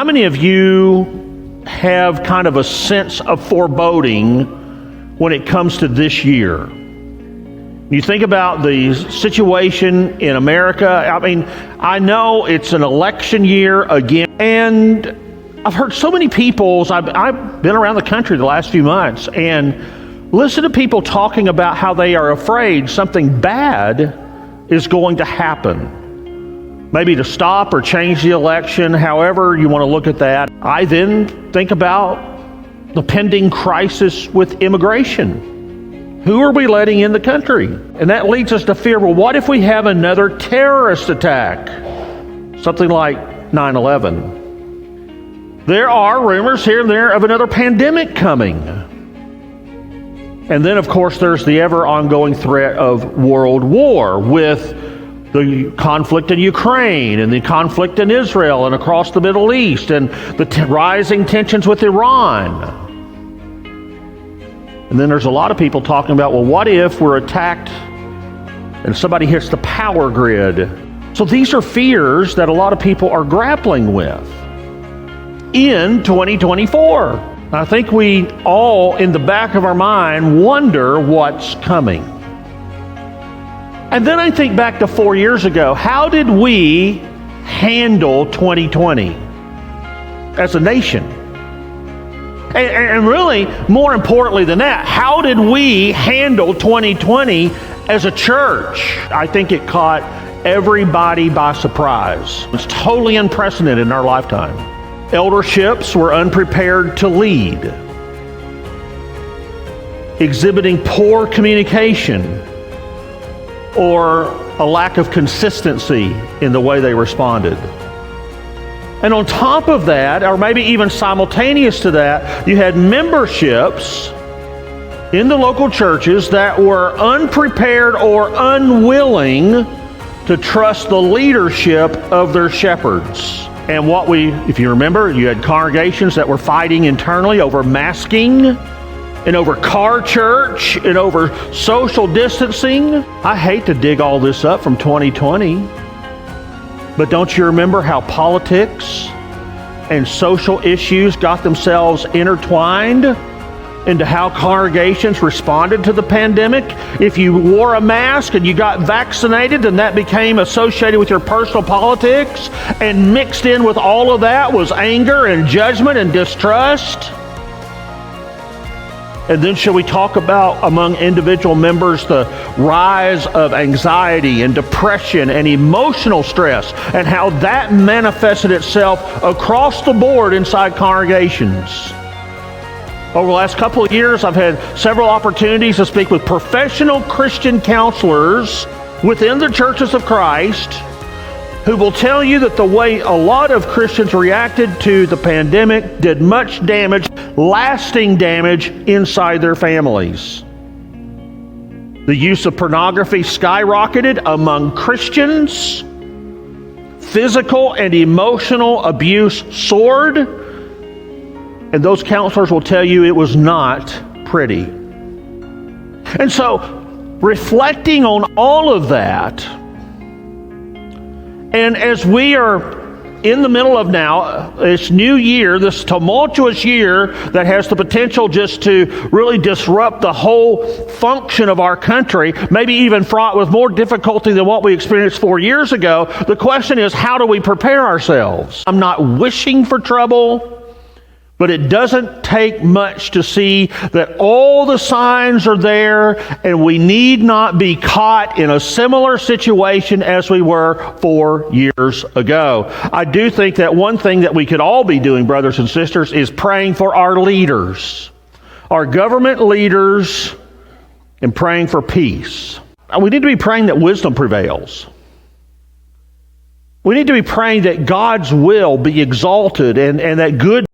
How many of you have kind of a sense of foreboding when it comes to this year? You think about the situation in America. I mean, I know it's an election year again, and I've heard so many people, I've been around the country the last few months, and listen to people talking about how they are afraid something bad is going to happen. Maybe to stop or change the election, however you want to look at that. I then think about the pending crisis with immigration. Who are we letting in the country? And that leads us to fear, well, what if we have another terrorist attack? Something like 9/11. There are rumors here and there of another pandemic coming. And then, of course, there's the ever ongoing threat of world war with the conflict in Ukraine and the conflict in Israel and across the Middle East and the rising tensions with Iran. And then there's a lot of people talking about, well, what if we're attacked and somebody hits the power grid? So these are fears that a lot of people are grappling with in 2024. I think we all, in the back of our mind, wonder what's coming. And then I think back to 4 years ago. How did we handle 2020 as a nation? And really, more importantly than that, how did we handle 2020 as a church? I think it caught everybody by surprise. It's totally unprecedented in our lifetime. Elderships were unprepared to lead, exhibiting poor communication or a lack of consistency in the way they responded. And on top of that, or maybe even simultaneous to that, you had memberships in the local churches that were unprepared or unwilling to trust the leadership of their shepherds. And if you remember, you had congregations that were fighting internally over masking and over car church and over social distancing. I hate to dig all this up from 2020. But don't you remember how politics and social issues got themselves intertwined into how congregations responded to the pandemic? If you wore a mask and you got vaccinated, then that became associated with your personal politics, and mixed in with all of that was anger and judgment and distrust. And then shall we talk about among individual members the rise of anxiety and depression and emotional stress and how that manifested itself across the board inside congregations. Over the last couple of years, I've had several opportunities to speak with professional Christian counselors within the churches of Christ who will tell you that the way a lot of Christians reacted to the pandemic did much damage, lasting damage inside their families. The use of pornography skyrocketed among Christians. Physical and emotional abuse soared. And those counselors will tell you it was not pretty. And so, reflecting on all of that, and as we are in the middle of now, this new year, this tumultuous year that has the potential just to really disrupt the whole function of our country, maybe even fraught with more difficulty than what we experienced 4 years ago, the question is, how do we prepare ourselves? I'm not wishing for trouble, but it doesn't take much to see that all the signs are there, and we need not be caught in a similar situation as we were 4 years ago. I do think that one thing that we could all be doing, brothers and sisters, is praying for our leaders, our government leaders, and praying for peace. We need to be praying that wisdom prevails. We need to be praying that God's will be exalted and that good